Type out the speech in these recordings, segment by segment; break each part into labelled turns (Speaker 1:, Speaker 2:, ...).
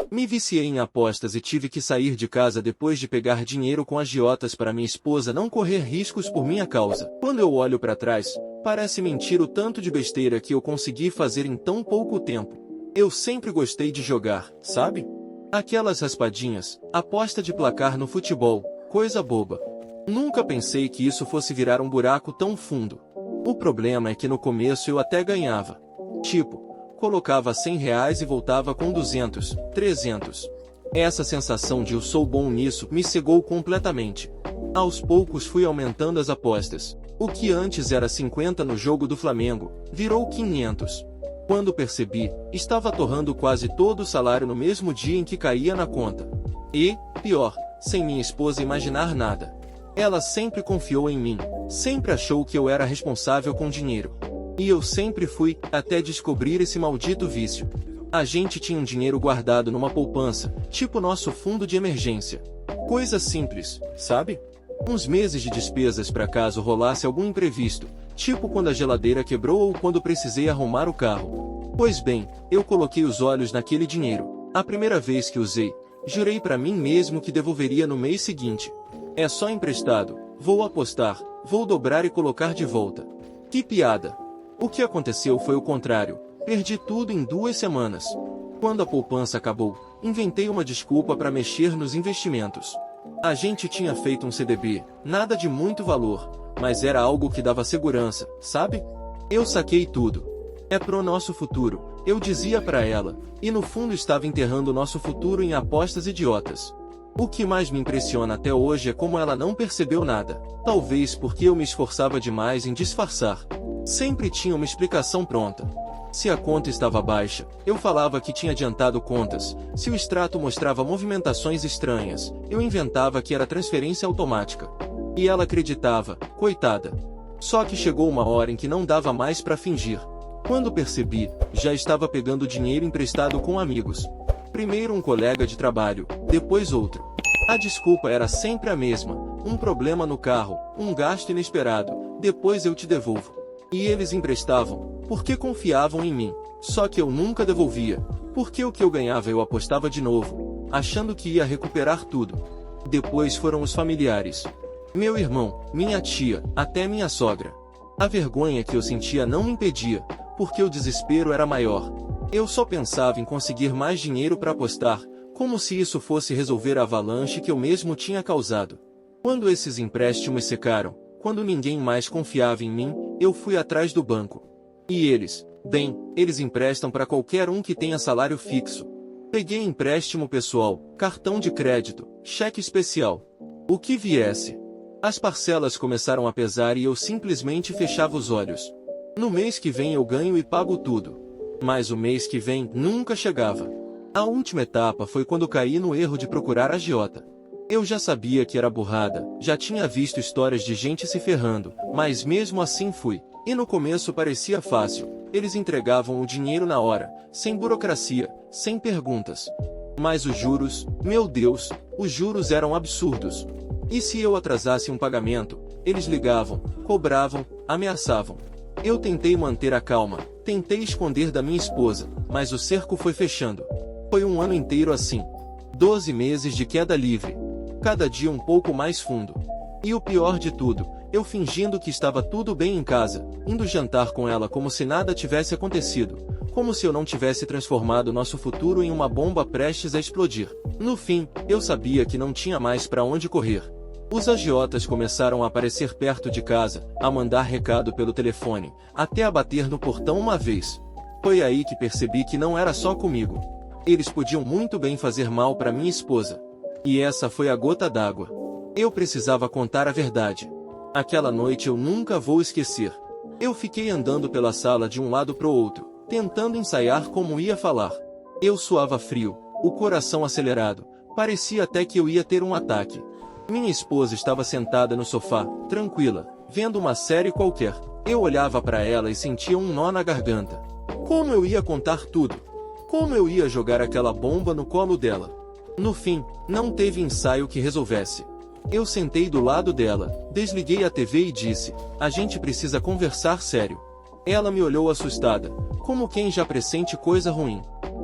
Speaker 1: Me viciei em apostas e tive que sair de casa depois de pegar dinheiro com agiotas para minha esposa não correr riscos por minha causa. Quando eu olho para trás, parece mentira o tanto de besteira que eu consegui fazer em tão pouco tempo. Eu sempre gostei de jogar, sabe? Aquelas raspadinhas, aposta de placar no futebol, coisa boba. Nunca pensei que isso fosse virar um buraco tão fundo. O problema é que no começo eu até ganhava. Tipo, colocava R$ 100 e voltava com 200, 300. Essa sensação de eu sou bom nisso me cegou completamente. Aos poucos fui aumentando as apostas. O que antes era 50 no jogo do Flamengo, virou 500. Quando percebi, estava torrando quase todo o salário no mesmo dia em que caía na conta. E, pior, sem minha esposa imaginar nada. Ela sempre confiou em mim, sempre achou que eu era responsável com dinheiro. E eu sempre fui, até descobrir esse maldito vício. A gente tinha um dinheiro guardado numa poupança, tipo nosso fundo de emergência. Coisa simples, sabe? Uns meses de despesas para caso rolasse algum imprevisto, tipo quando a geladeira quebrou ou quando precisei arrumar o carro. Pois bem, eu coloquei os olhos naquele dinheiro. A primeira vez que usei, jurei para mim mesmo que devolveria no mês seguinte. É só emprestado, vou apostar, vou dobrar e colocar de volta. Que piada! O que aconteceu foi o contrário, perdi tudo em 2 semanas. Quando a poupança acabou, inventei uma desculpa para mexer nos investimentos. A gente tinha feito um CDB, nada de muito valor, mas era algo que dava segurança, sabe? Eu saquei tudo. É pro nosso futuro, eu dizia para ela, e no fundo estava enterrando nosso futuro em apostas idiotas. O que mais me impressiona até hoje é como ela não percebeu nada, talvez porque eu me esforçava demais em disfarçar. Sempre tinha uma explicação pronta. Se a conta estava baixa, eu falava que tinha adiantado contas. Se o extrato mostrava movimentações estranhas, eu inventava que era transferência automática. E ela acreditava, coitada. Só que chegou uma hora em que não dava mais para fingir. Quando percebi, já estava pegando dinheiro emprestado com amigos. Primeiro um colega de trabalho, depois outro. A desculpa era sempre a mesma: um problema no carro, um gasto inesperado, depois eu te devolvo. E eles emprestavam, porque confiavam em mim. Só que eu nunca devolvia, porque o que eu ganhava eu apostava de novo, achando que ia recuperar tudo. Depois foram os familiares. Meu irmão, minha tia, até minha sogra. A vergonha que eu sentia não me impedia, porque o desespero era maior. Eu só pensava em conseguir mais dinheiro para apostar, como se isso fosse resolver a avalanche que eu mesmo tinha causado. Quando esses empréstimos secaram, quando ninguém mais confiava em mim, eu fui atrás do banco. E eles, bem, eles emprestam para qualquer um que tenha salário fixo. Peguei empréstimo pessoal, cartão de crédito, cheque especial. O que viesse. As parcelas começaram a pesar e eu simplesmente fechava os olhos. No mês que vem eu ganho e pago tudo. Mas o mês que vem nunca chegava. A última etapa foi quando caí no erro de procurar agiota. Eu já sabia que era burrada, já tinha visto histórias de gente se ferrando, mas mesmo assim fui. E no começo parecia fácil, eles entregavam o dinheiro na hora, sem burocracia, sem perguntas. Mas os juros, meu Deus, os juros eram absurdos. E se eu atrasasse um pagamento, eles ligavam, cobravam, ameaçavam. Eu tentei manter a calma, tentei esconder da minha esposa, mas o cerco foi fechando. Foi um ano inteiro assim. 12 meses de queda livre. Cada dia um pouco mais fundo. E o pior de tudo, eu fingindo que estava tudo bem em casa, indo jantar com ela como se nada tivesse acontecido, como se eu não tivesse transformado nosso futuro em uma bomba prestes a explodir. No fim, eu sabia que não tinha mais para onde correr. Os agiotas começaram a aparecer perto de casa, a mandar recado pelo telefone, até a bater no portão uma vez. Foi aí que percebi que não era só comigo. Eles podiam muito bem fazer mal para minha esposa. E essa foi a gota d'água. Eu precisava contar a verdade. Aquela noite eu nunca vou esquecer. Eu fiquei andando pela sala de um lado pro outro, tentando ensaiar como ia falar. Eu suava frio, o coração acelerado, parecia até que eu ia ter um ataque. Minha esposa estava sentada no sofá, tranquila, vendo uma série qualquer. Eu olhava para ela e sentia um nó na garganta. Como eu ia contar tudo? Como eu ia jogar aquela bomba no colo dela? No fim, não teve ensaio que resolvesse. Eu sentei do lado dela, desliguei a TV e disse: a gente precisa conversar sério. Ela me olhou assustada, como quem já pressente coisa ruim.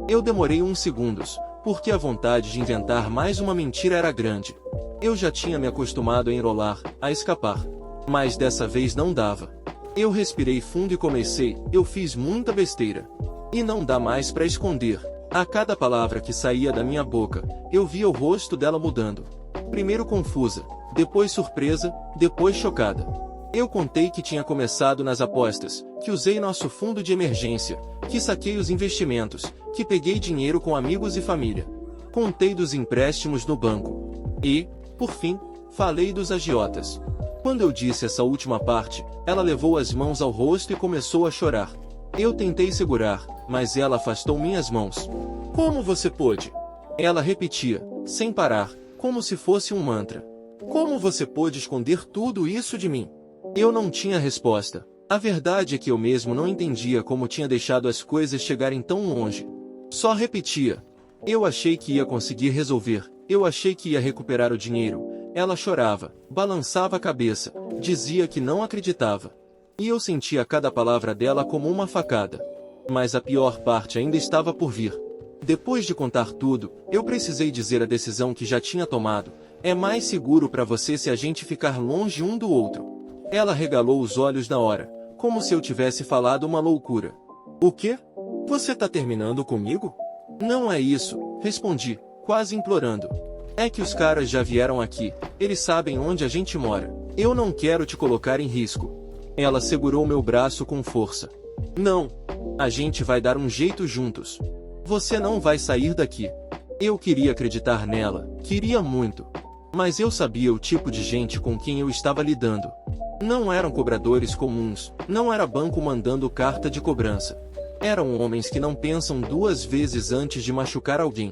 Speaker 1: Eu demorei uns segundos, porque a vontade de inventar mais uma mentira era grande. Eu já tinha me acostumado a enrolar, a escapar. Mas dessa vez não dava. Eu respirei fundo e comecei, eu fiz muita besteira. E não dá mais para esconder. A cada palavra que saía da minha boca, eu via o rosto dela mudando. Primeiro confusa, depois surpresa, depois chocada. Eu contei que tinha começado nas apostas, que usei nosso fundo de emergência, que saquei os investimentos, que peguei dinheiro com amigos e família. Contei dos empréstimos no banco. E, por fim, falei dos agiotas. Quando eu disse essa última parte, ela levou as mãos ao rosto e começou a chorar. Eu tentei segurar, mas ela afastou minhas mãos. Como você pôde? Ela repetia, sem parar, como se fosse um mantra. Como você pôde esconder tudo isso de mim? Eu não tinha resposta. A verdade é que eu mesmo não entendia como tinha deixado as coisas chegarem tão longe. Só repetia. Eu achei que ia conseguir resolver, eu achei que ia recuperar o dinheiro. Ela chorava, balançava a cabeça, dizia que não acreditava. E eu sentia cada palavra dela como uma facada. Mas a pior parte ainda estava por vir. Depois de contar tudo, eu precisei dizer a decisão que já tinha tomado. É mais seguro para você se a gente ficar longe um do outro. Ela regalou os olhos na hora, como se eu tivesse falado uma loucura. O quê? Você tá terminando comigo? Não é isso, respondi, quase implorando. É que os caras já vieram aqui, eles sabem onde a gente mora. Eu não quero te colocar em risco. Ela segurou meu braço com força. Não. A gente vai dar um jeito juntos. Você não vai sair daqui. Eu queria acreditar nela, queria muito. Mas eu sabia o tipo de gente com quem eu estava lidando. Não eram cobradores comuns, não era banco mandando carta de cobrança. Eram homens que não pensam duas vezes antes de machucar alguém.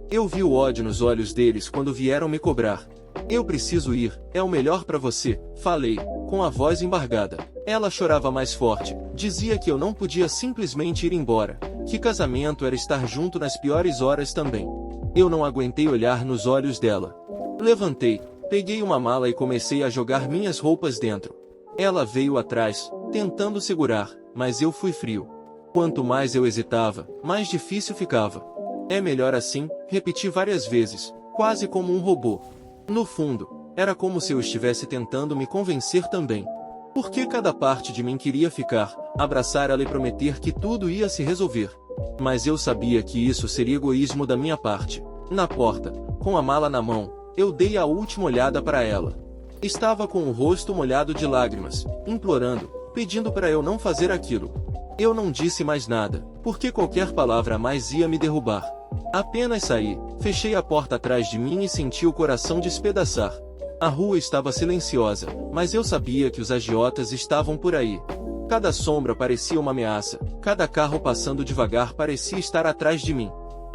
Speaker 1: Eu vi o ódio nos olhos deles quando vieram me cobrar. Eu preciso ir, é o melhor para você, falei, com a voz embargada. Ela chorava mais forte, dizia que eu não podia simplesmente ir embora, que casamento era estar junto nas piores horas também. Eu não aguentei olhar nos olhos dela. Levantei, peguei uma mala e comecei a jogar minhas roupas dentro. Ela veio atrás, tentando segurar, mas eu fui frio. Quanto mais eu hesitava, mais difícil ficava. É melhor assim, repeti várias vezes, quase como um robô. No fundo, era como se eu estivesse tentando me convencer também. Porque cada parte de mim queria ficar, abraçar ela e prometer que tudo ia se resolver. Mas eu sabia que isso seria egoísmo da minha parte. Na porta, com a mala na mão, eu dei a última olhada para ela. Estava com o rosto molhado de lágrimas, implorando, pedindo para eu não fazer aquilo. Eu não disse mais nada, porque qualquer palavra a mais ia me derrubar. Apenas saí, fechei a porta atrás de mim e senti o coração despedaçar. A rua estava silenciosa, mas eu sabia que os agiotas estavam por aí. Cada sombra parecia uma ameaça, cada carro passando devagar parecia estar atrás de mim.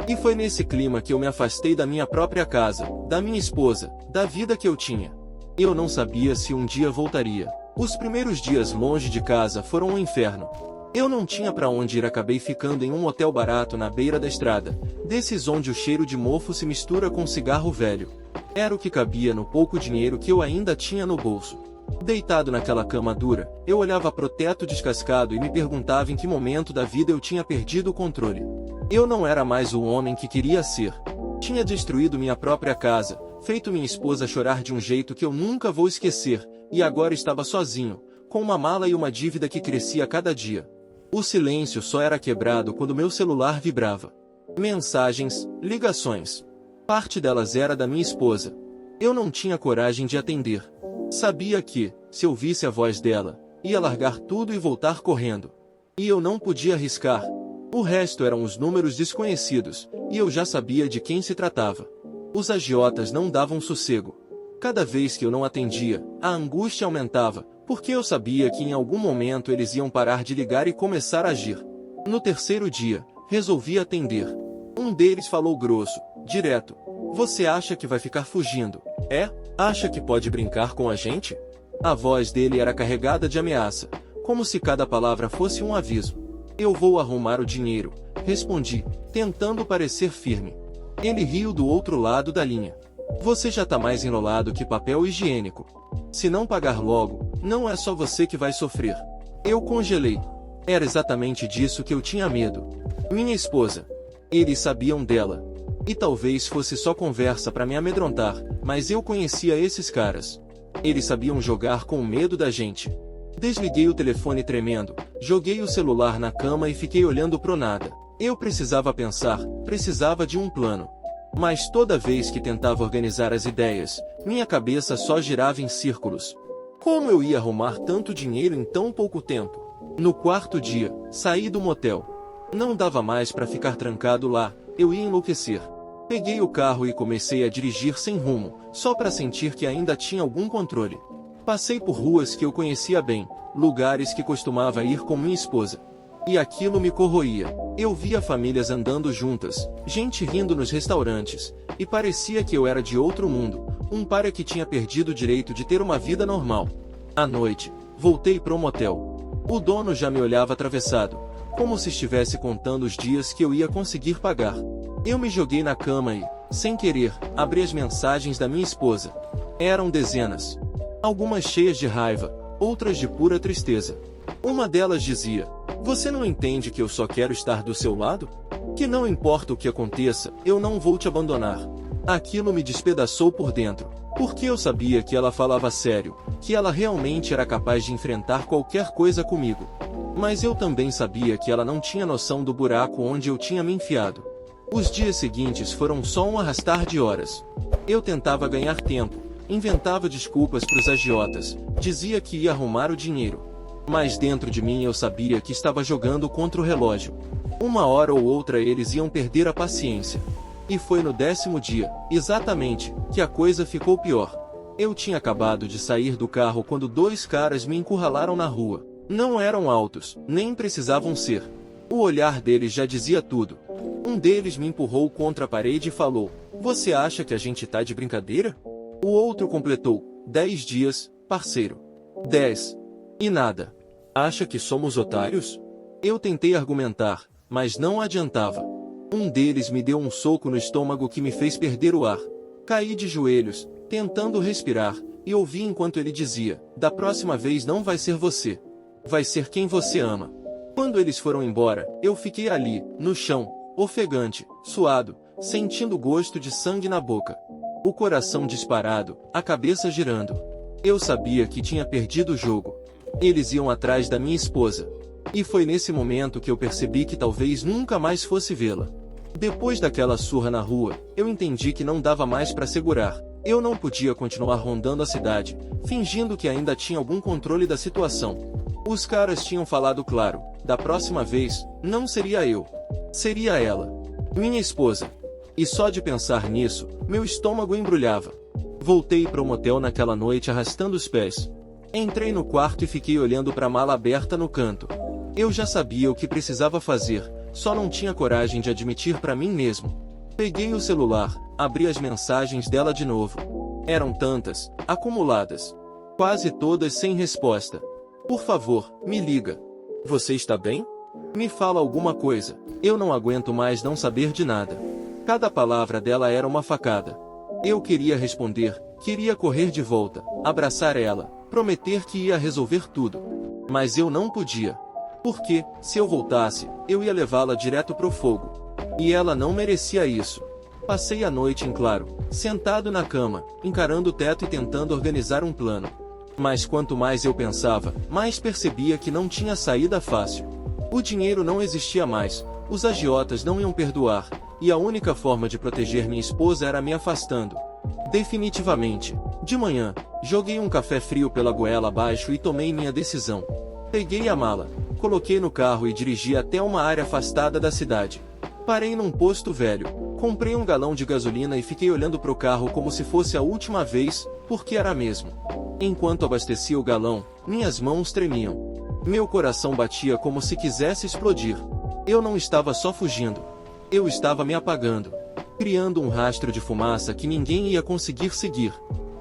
Speaker 1: E foi nesse clima que eu me afastei da minha própria casa, da minha esposa, da vida que eu tinha. Eu não sabia se um dia voltaria. Os primeiros dias longe de casa foram um inferno. Eu não tinha para onde ir, acabei ficando em um hotel barato na beira da estrada, desses onde o cheiro de mofo se mistura com cigarro velho. Era o que cabia no pouco dinheiro que eu ainda tinha no bolso. Deitado naquela cama dura, eu olhava pro teto descascado e me perguntava em que momento da vida eu tinha perdido o controle. Eu não era mais o homem que queria ser. Tinha destruído minha própria casa, feito minha esposa chorar de um jeito que eu nunca vou esquecer, e agora estava sozinho, com uma mala e uma dívida que crescia a cada dia. O silêncio só era quebrado quando meu celular vibrava. Mensagens, ligações. Parte delas era da minha esposa. Eu não tinha coragem de atender. Sabia que, se eu visse a voz dela, ia largar tudo e voltar correndo. E eu não podia arriscar. O resto eram os números desconhecidos, e eu já sabia de quem se tratava. Os agiotas não davam sossego. Cada vez que eu não atendia, a angústia aumentava, porque eu sabia que em algum momento eles iam parar de ligar e começar a agir. No terceiro dia, resolvi atender. Um deles falou grosso, direto. Você acha que vai ficar fugindo? É? Acha que pode brincar com a gente? A voz dele era carregada de ameaça, como se cada palavra fosse um aviso. Eu vou arrumar o dinheiro, respondi, tentando parecer firme. Ele riu do outro lado da linha. Você já tá mais enrolado que papel higiênico. Se não pagar logo, não é só você que vai sofrer. Eu congelei. Era exatamente disso que eu tinha medo. Minha esposa. Eles sabiam dela. E talvez fosse só conversa para me amedrontar, mas eu conhecia esses caras. Eles sabiam jogar com o medo da gente. Desliguei o telefone tremendo, joguei o celular na cama e fiquei olhando pro nada. Eu precisava pensar, precisava de um plano. Mas toda vez que tentava organizar as ideias, minha cabeça só girava em círculos. Como eu ia arrumar tanto dinheiro em tão pouco tempo? No quarto dia, saí do motel. Não dava mais para ficar trancado lá, eu ia enlouquecer. Peguei o carro e comecei a dirigir sem rumo, só para sentir que ainda tinha algum controle. Passei por ruas que eu conhecia bem, lugares que costumava ir com minha esposa. E aquilo me corroía. Eu via famílias andando juntas, gente rindo nos restaurantes, e parecia que eu era de outro mundo, um pária que tinha perdido o direito de ter uma vida normal. À noite, voltei pro motel. O dono já me olhava atravessado, como se estivesse contando os dias que eu ia conseguir pagar. Eu me joguei na cama e, sem querer, abri as mensagens da minha esposa. Eram dezenas. Algumas cheias de raiva, outras de pura tristeza. Uma delas dizia: "Você não entende que eu só quero estar do seu lado? Que não importa o que aconteça, eu não vou te abandonar." Aquilo me despedaçou por dentro, porque eu sabia que ela falava sério, que ela realmente era capaz de enfrentar qualquer coisa comigo. Mas eu também sabia que ela não tinha noção do buraco onde eu tinha me enfiado. Os dias seguintes foram só um arrastar de horas. Eu tentava ganhar tempo, inventava desculpas pros agiotas, dizia que ia arrumar o dinheiro. Mas dentro de mim eu sabia que estava jogando contra o relógio. Uma hora ou outra eles iam perder a paciência. E foi no 10º dia, exatamente, que a coisa ficou pior. Eu tinha acabado de sair do carro quando 2 caras me encurralaram na rua. Não eram altos, nem precisavam ser. O olhar deles já dizia tudo. Um deles me empurrou contra a parede e falou: "Você acha que a gente tá de brincadeira?" O outro completou: 10 dias, parceiro. 10. E nada. Acha que somos otários? Eu tentei argumentar, mas não adiantava. Um deles me deu um soco no estômago que me fez perder o ar. Caí de joelhos, tentando respirar, e ouvi enquanto ele dizia: "Da próxima vez não vai ser você. Vai ser quem você ama." Quando eles foram embora, eu fiquei ali, no chão, ofegante, suado, sentindo gosto de sangue na boca. O coração disparado, a cabeça girando. Eu sabia que tinha perdido o jogo. Eles iam atrás da minha esposa. E foi nesse momento que eu percebi que talvez nunca mais fosse vê-la. Depois daquela surra na rua, eu entendi que não dava mais para segurar. Eu não podia continuar rondando a cidade, fingindo que ainda tinha algum controle da situação. Os caras tinham falado claro: da próxima vez, não seria eu. Seria ela. Minha esposa. E só de pensar nisso, meu estômago embrulhava. Voltei para o motel naquela noite arrastando os pés. Entrei no quarto e fiquei olhando para a mala aberta no canto. Eu já sabia o que precisava fazer, só não tinha coragem de admitir para mim mesmo. Peguei o celular, abri as mensagens dela de novo. Eram tantas, acumuladas. Quase todas sem resposta. "Por favor, me liga. Você está bem? Me fala alguma coisa. Eu não aguento mais não saber de nada." Cada palavra dela era uma facada. Eu queria responder, queria correr de volta, abraçar ela, prometer que ia resolver tudo. Mas eu não podia. Porque, se eu voltasse, eu ia levá-la direto pro fogo. E ela não merecia isso. Passei a noite em claro, sentado na cama, encarando o teto e tentando organizar um plano. Mas quanto mais eu pensava, mais percebia que não tinha saída fácil. O dinheiro não existia mais, os agiotas não iam perdoar, e a única forma de proteger minha esposa era me afastando. Definitivamente. De manhã, joguei um café frio pela goela abaixo e tomei minha decisão. Peguei a mala, coloquei no carro e dirigi até uma área afastada da cidade. Parei num posto velho, comprei um galão de gasolina e fiquei olhando pro carro como se fosse a última vez, porque era mesmo. Enquanto abastecia o galão, minhas mãos tremiam. Meu coração batia como se quisesse explodir. Eu não estava só fugindo. Eu estava me apagando, criando um rastro de fumaça que ninguém ia conseguir seguir.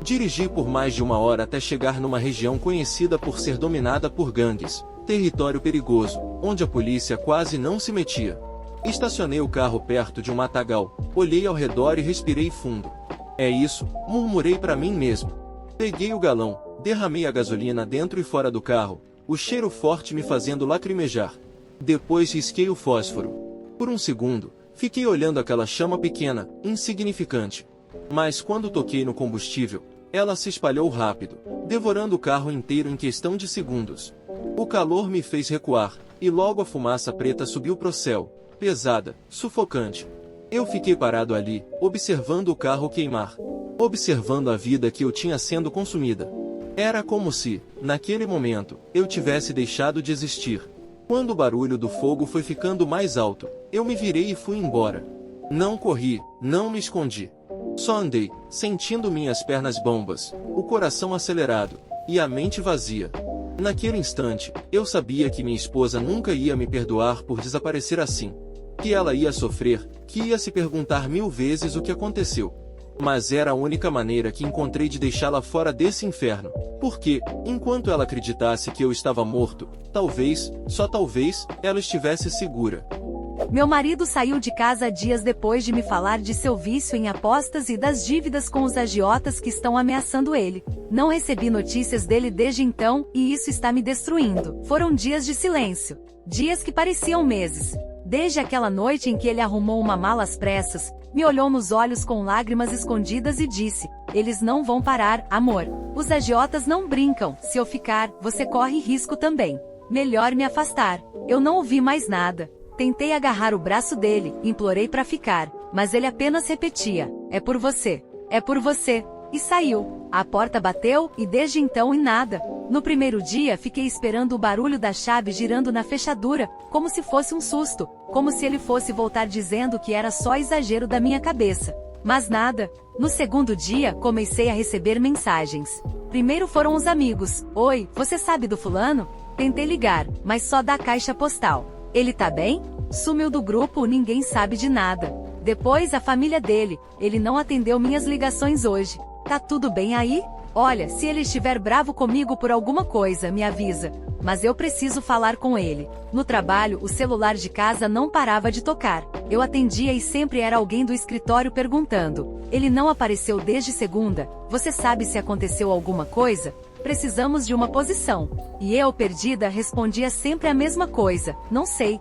Speaker 1: Dirigi por mais de 1 hora até chegar numa região conhecida por ser dominada por gangues, território perigoso, onde a polícia quase não se metia. Estacionei o carro perto de um matagal, olhei ao redor e respirei fundo. "É isso", murmurei para mim mesmo. Peguei o galão, derramei a gasolina dentro e fora do carro, o cheiro forte me fazendo lacrimejar. Depois risquei o fósforo. Por um segundo, Fiquei olhando aquela chama pequena, insignificante. Mas quando toquei no combustível, ela se espalhou rápido, devorando o carro inteiro em questão de segundos. O calor me fez recuar, e logo a fumaça preta subiu pro céu, pesada, sufocante. Eu fiquei parado ali, observando o carro queimar, observando a vida que eu tinha sendo consumida. Era como se, naquele momento, eu tivesse deixado de existir. Quando o barulho do fogo foi ficando mais alto, eu me virei e fui embora. Não corri, não me escondi. Só andei, sentindo minhas pernas bambas, o coração acelerado, e a mente vazia. Naquele instante, eu sabia que minha esposa nunca ia me perdoar por desaparecer assim. Que ela ia sofrer, que ia se perguntar 1000 vezes o que aconteceu. Mas era a única maneira que encontrei de deixá-la fora desse inferno. Porque, enquanto ela acreditasse que eu estava morto, talvez, só talvez, ela estivesse segura.
Speaker 2: Meu marido saiu de casa dias depois de me falar de seu vício em apostas e das dívidas com os agiotas que estão ameaçando ele. Não recebi notícias dele desde então, e isso está me destruindo. Foram dias de silêncio. Dias que pareciam meses. Desde aquela noite em que ele arrumou uma mala às pressas, me olhou nos olhos com lágrimas escondidas e disse: "Eles não vão parar, amor. Os agiotas não brincam, se eu ficar, você corre risco também. Melhor me afastar." Eu não ouvi mais nada. Tentei agarrar o braço dele, implorei para ficar, mas ele apenas repetia: "É por você. É por você." E saiu. A porta bateu, e desde então e nada. No primeiro dia fiquei esperando o barulho da chave girando na fechadura, como se fosse um susto, como se ele fosse voltar dizendo que era só exagero da minha cabeça. Mas nada. No segundo dia, comecei a receber mensagens. Primeiro foram os amigos: "Oi, você sabe do fulano?" Tentei ligar, mas só da caixa postal. "Ele tá bem?" Sumiu do grupo, ninguém sabe de nada. Depois a família dele: "Ele não atendeu minhas ligações hoje. Tá tudo bem aí? Olha, se ele estiver bravo comigo por alguma coisa, me avisa. Mas eu preciso falar com ele." No trabalho, o celular de casa não parava de tocar. Eu atendia e sempre era alguém do escritório perguntando: "Ele não apareceu desde segunda, você sabe se aconteceu alguma coisa? Precisamos de uma posição." E eu, perdida, respondia sempre a mesma coisa: não sei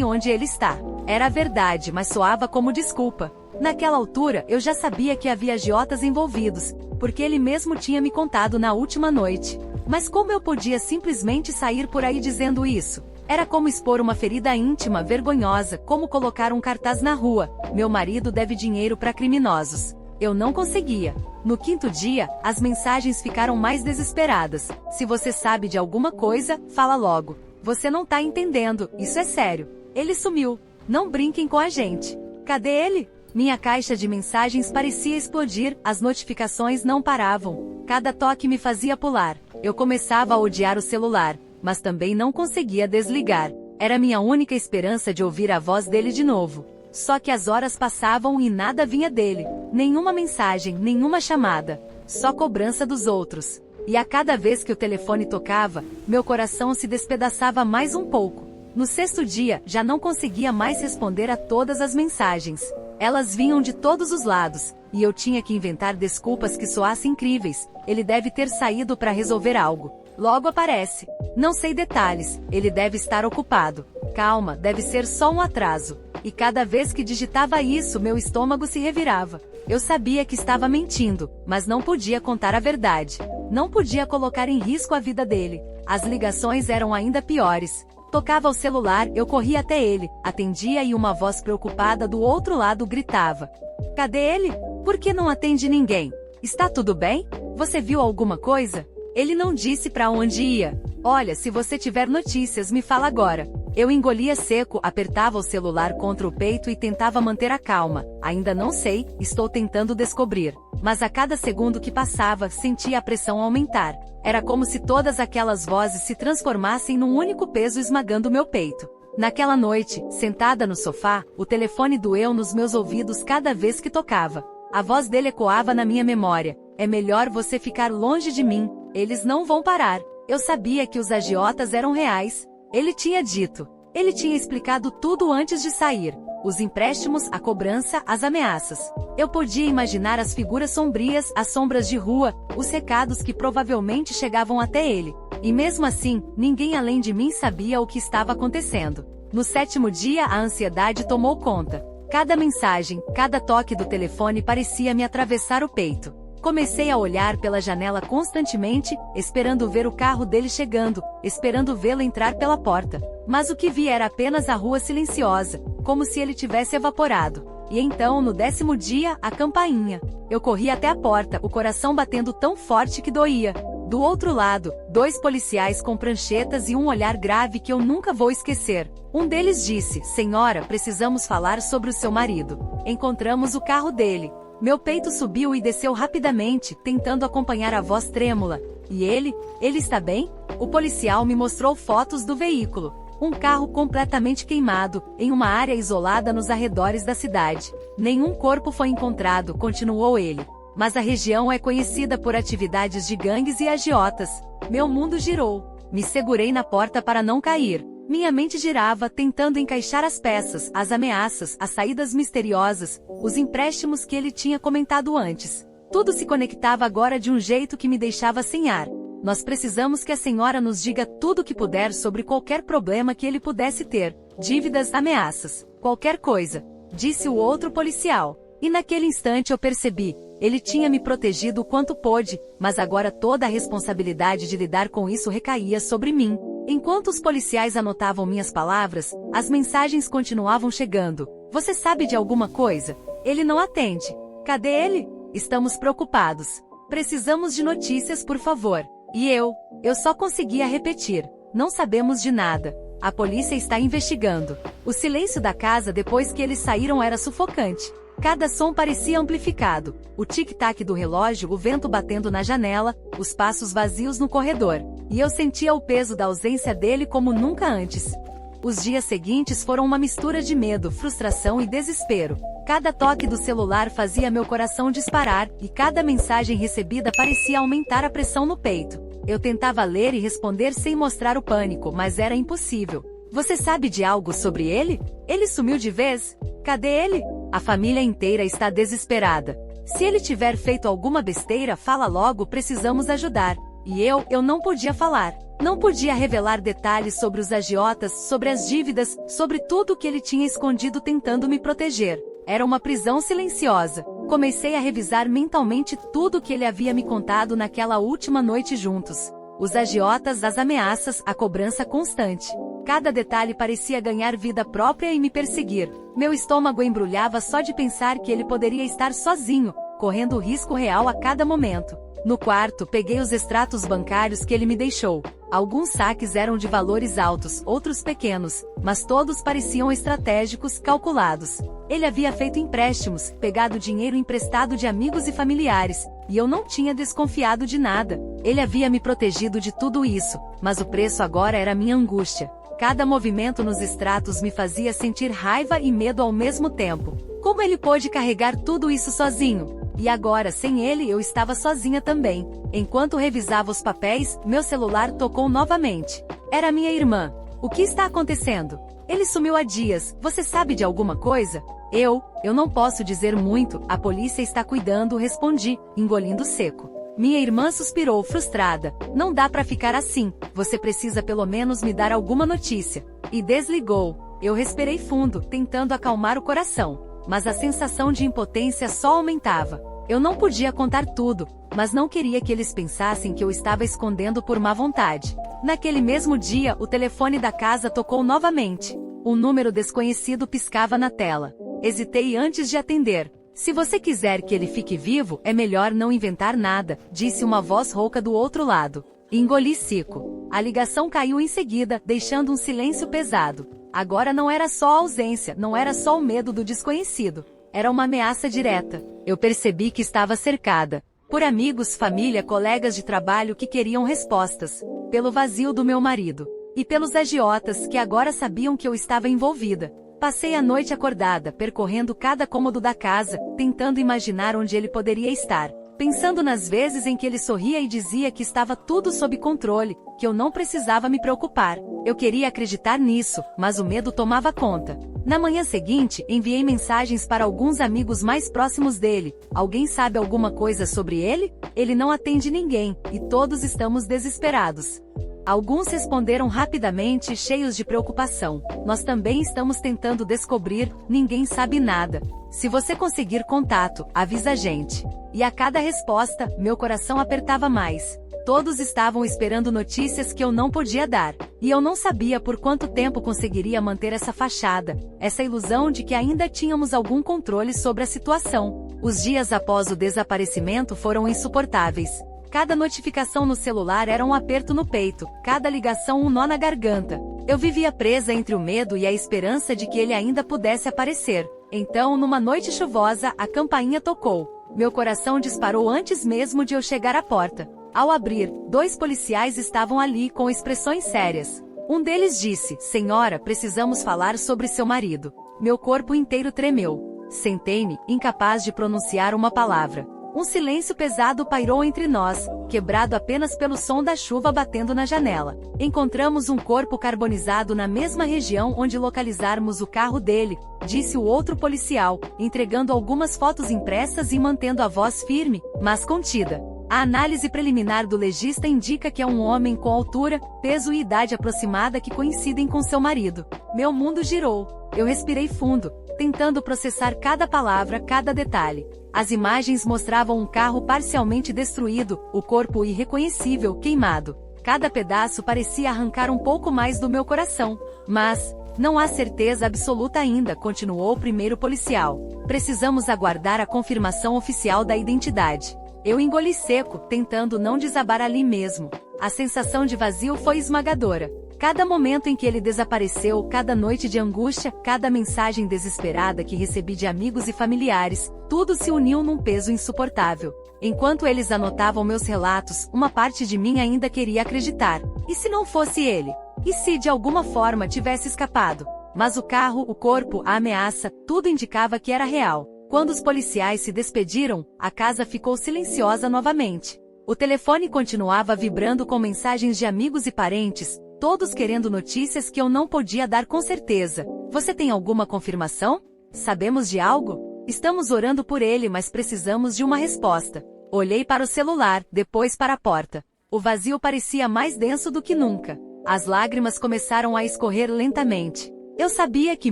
Speaker 2: onde ele está." Era a verdade, mas soava como desculpa. Naquela altura, eu já sabia que havia agiotas envolvidos, porque ele mesmo tinha me contado na última noite. Mas como eu podia simplesmente sair por aí dizendo isso? Era como expor uma ferida íntima vergonhosa, como colocar um cartaz na rua: "Meu marido deve dinheiro para criminosos." Eu não conseguia. No quinto dia, as mensagens ficaram mais desesperadas: "Se você sabe de alguma coisa, fala logo. Você não tá entendendo, isso é sério. Ele sumiu. Não brinquem com a gente." Cadê ele? Minha caixa de mensagens parecia explodir, as notificações não paravam. Cada toque me fazia pular. Eu começava a odiar o celular, mas também não conseguia desligar. Era minha única esperança de ouvir a voz dele de novo. Só que as horas passavam e nada vinha dele. Nenhuma mensagem, nenhuma chamada. Só cobrança dos outros. E a cada vez que o telefone tocava, meu coração se despedaçava mais um pouco. No sexto dia, já não conseguia mais responder a todas as mensagens. Elas vinham de todos os lados, e eu tinha que inventar desculpas que soassem incríveis. "Ele deve ter saído para resolver algo. Logo aparece. Não sei detalhes, ele deve estar ocupado. Calma, deve ser só um atraso." E cada vez que digitava isso, meu estômago se revirava. Eu sabia que estava mentindo, mas não podia contar a verdade. Não podia colocar em risco a vida dele. As ligações eram ainda piores. Tocava o celular, eu corria até ele, atendia e uma voz preocupada do outro lado gritava: "Cadê ele? Por que não atende ninguém? Está tudo bem? Você viu alguma coisa?" Ele não disse para onde ia. "Olha, se você tiver notícias, me fala agora." Eu engolia seco, apertava o celular contra o peito e tentava manter a calma. "Ainda não sei, estou tentando descobrir." Mas a cada segundo que passava, sentia a pressão aumentar. Era como se todas aquelas vozes se transformassem num único peso esmagando meu peito. Naquela noite, sentada no sofá, o telefone doeu nos meus ouvidos cada vez que tocava. A voz dele ecoava na minha memória: "É melhor você ficar longe de mim. Eles não vão parar." Eu sabia que os agiotas eram reais. Ele tinha dito. Ele tinha explicado tudo antes de sair. Os empréstimos, a cobrança, as ameaças. Eu podia imaginar as figuras sombrias, as sombras de rua, os recados que provavelmente chegavam até ele. E mesmo assim, ninguém além de mim sabia o que estava acontecendo. No sétimo dia, a ansiedade tomou conta. Cada mensagem, cada toque do telefone parecia me atravessar o peito. Comecei a olhar pela janela constantemente, esperando ver o carro dele chegando, esperando vê-lo entrar pela porta. Mas o que vi era apenas a rua silenciosa, como se ele tivesse evaporado. E então, no 10º dia, a campainha. Eu corri até a porta, o coração batendo tão forte que doía. Do outro lado, 2 policiais com pranchetas e um olhar grave que eu nunca vou esquecer. Um deles disse: "Senhora, precisamos falar sobre o seu marido." Encontramos o carro dele. Meu peito subiu e desceu rapidamente, tentando acompanhar a voz trêmula. "E ele está bem?" O policial me mostrou fotos do veículo. Um carro completamente queimado, em uma área isolada nos arredores da cidade. "Nenhum corpo foi encontrado", continuou ele. "Mas a região é conhecida por atividades de gangues e agiotas." Meu mundo girou. Me segurei na porta para não cair. Minha mente girava, tentando encaixar as peças, as ameaças, as saídas misteriosas, os empréstimos que ele tinha comentado antes. Tudo se conectava agora de um jeito que me deixava sem ar. "Nós precisamos que a senhora nos diga tudo o que puder sobre qualquer problema que ele pudesse ter. Dívidas, ameaças, qualquer coisa", disse o outro policial. E naquele instante eu percebi. Ele tinha me protegido o quanto pôde, mas agora toda a responsabilidade de lidar com isso recaía sobre mim. Enquanto os policiais anotavam minhas palavras, as mensagens continuavam chegando. "Você sabe de alguma coisa? Ele não atende. Cadê ele? Estamos preocupados. Precisamos de notícias, por favor." E eu só conseguia repetir: "Não sabemos de nada. A polícia está investigando." O silêncio da casa depois que eles saíram era sufocante. Cada som parecia amplificado. O tic-tac do relógio, o vento batendo na janela, os passos vazios no corredor. E eu sentia o peso da ausência dele como nunca antes. Os dias seguintes foram uma mistura de medo, frustração e desespero. Cada toque do celular fazia meu coração disparar, e cada mensagem recebida parecia aumentar a pressão no peito. Eu tentava ler e responder sem mostrar o pânico, mas era impossível. "Você sabe de algo sobre ele? Ele sumiu de vez? Cadê ele? A família inteira está desesperada. Se ele tiver feito alguma besteira, fala logo, precisamos ajudar." E eu não podia falar. Não podia revelar detalhes sobre os agiotas, sobre as dívidas, sobre tudo o que ele tinha escondido tentando me proteger. Era uma prisão silenciosa. Comecei a revisar mentalmente tudo o que ele havia me contado naquela última noite juntos. Os agiotas, as ameaças, a cobrança constante. Cada detalhe parecia ganhar vida própria e me perseguir. Meu estômago embrulhava só de pensar que ele poderia estar sozinho, correndo risco real a cada momento. No quarto, peguei os extratos bancários que ele me deixou. Alguns saques eram de valores altos, outros pequenos, mas todos pareciam estratégicos, calculados. Ele havia feito empréstimos, pegado dinheiro emprestado de amigos e familiares, e eu não tinha desconfiado de nada. Ele havia me protegido de tudo isso, mas o preço agora era minha angústia. Cada movimento nos extratos me fazia sentir raiva e medo ao mesmo tempo. Como ele pôde carregar tudo isso sozinho? E agora, sem ele, eu estava sozinha também. Enquanto revisava os papéis, meu celular tocou novamente. Era minha irmã. "O que está acontecendo? Ele sumiu há dias. Você sabe de alguma coisa?" Eu não posso dizer muito, a polícia está cuidando", respondi, engolindo seco. Minha irmã suspirou, frustrada. "Não dá para ficar assim. Você precisa pelo menos me dar alguma notícia." E desligou. Eu respirei fundo, tentando acalmar o coração. Mas a sensação de impotência só aumentava. Eu não podia contar tudo, mas não queria que eles pensassem que eu estava escondendo por má vontade. Naquele mesmo dia, o telefone da casa tocou novamente. Um número desconhecido piscava na tela. Hesitei antes de atender. "Se você quiser que ele fique vivo, é melhor não inventar nada", disse uma voz rouca do outro lado. Engoli seco. A ligação caiu em seguida, deixando um silêncio pesado. Agora não era só a ausência, não era só o medo do desconhecido. Era uma ameaça direta. Eu percebi que estava cercada. Por amigos, família, colegas de trabalho que queriam respostas. Pelo vazio do meu marido. E pelos agiotas que agora sabiam que eu estava envolvida. Passei a noite acordada, percorrendo cada cômodo da casa, tentando imaginar onde ele poderia estar. Pensando nas vezes em que ele sorria e dizia que estava tudo sob controle, que eu não precisava me preocupar. Eu queria acreditar nisso, mas o medo tomava conta. Na manhã seguinte, enviei mensagens para alguns amigos mais próximos dele. "Alguém sabe alguma coisa sobre ele? Ele não atende ninguém, e todos estamos desesperados." Alguns responderam rapidamente, cheios de preocupação. Nós também estamos tentando descobrir, ninguém sabe nada. Se você conseguir contato, avisa a gente. E a cada resposta, meu coração apertava mais. Todos estavam esperando notícias que eu não podia dar. E eu não sabia por quanto tempo conseguiria manter essa fachada, essa ilusão de que ainda tínhamos algum controle sobre a situação. Os dias após o desaparecimento foram insuportáveis. Cada notificação no celular era um aperto no peito, cada ligação um nó na garganta. Eu vivia presa entre o medo e a esperança de que ele ainda pudesse aparecer. Então, numa noite chuvosa, a campainha tocou. Meu coração disparou antes mesmo de eu chegar à porta. Ao abrir, 2 policiais estavam ali com expressões sérias. Um deles disse: "Senhora, precisamos falar sobre seu marido." Meu corpo inteiro tremeu. Sentei-me, incapaz de pronunciar uma palavra. Um silêncio pesado pairou entre nós, quebrado apenas pelo som da chuva batendo na janela. Encontramos um corpo carbonizado na mesma região onde localizarmos o carro dele, disse o outro policial, entregando algumas fotos impressas e mantendo a voz firme, mas contida. A análise preliminar do legista indica que é um homem com altura, peso e idade aproximada que coincidem com seu marido. Meu mundo girou. Eu respirei fundo, tentando processar cada palavra, cada detalhe. As imagens mostravam um carro parcialmente destruído, o corpo irreconhecível, queimado. Cada pedaço parecia arrancar um pouco mais do meu coração. Mas, não há certeza absoluta ainda, continuou o primeiro policial. Precisamos aguardar a confirmação oficial da identidade. Eu engoli seco, tentando não desabar ali mesmo. A sensação de vazio foi esmagadora. Cada momento em que ele desapareceu, cada noite de angústia, cada mensagem desesperada que recebi de amigos e familiares, tudo se uniu num peso insuportável. Enquanto eles anotavam meus relatos, uma parte de mim ainda queria acreditar. E se não fosse ele? E se de alguma forma tivesse escapado? Mas o carro, o corpo, a ameaça, tudo indicava que era real. Quando os policiais se despediram, a casa ficou silenciosa novamente. O telefone continuava vibrando com mensagens de amigos e parentes, todos querendo notícias que eu não podia dar com certeza. Você tem alguma confirmação? Sabemos de algo? Estamos orando por ele, mas precisamos de uma resposta. Olhei para o celular, depois para a porta. O vazio parecia mais denso do que nunca. As lágrimas começaram a escorrer lentamente. Eu sabia que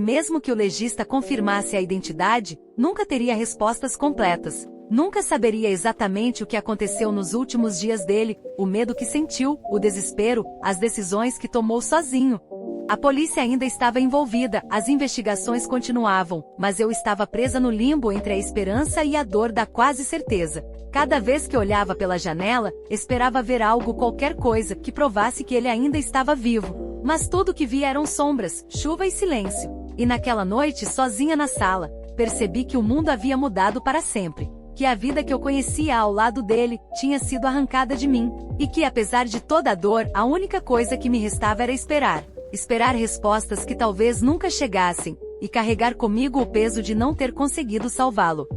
Speaker 2: mesmo que o legista confirmasse a identidade, nunca teria respostas completas. Nunca saberia exatamente o que aconteceu nos últimos dias dele, o medo que sentiu, o desespero, as decisões que tomou sozinho. A polícia ainda estava envolvida, as investigações continuavam, mas eu estava presa no limbo entre a esperança e a dor da quase certeza. Cada vez que olhava pela janela, esperava ver algo, qualquer coisa, que provasse que ele ainda estava vivo. Mas tudo que via eram sombras, chuva e silêncio. E naquela noite, sozinha na sala, percebi que o mundo havia mudado para sempre. Que a vida que eu conhecia ao lado dele, tinha sido arrancada de mim. E que apesar de toda a dor, a única coisa que me restava era esperar. Esperar respostas que talvez nunca chegassem, e carregar comigo o peso de não ter conseguido salvá-lo.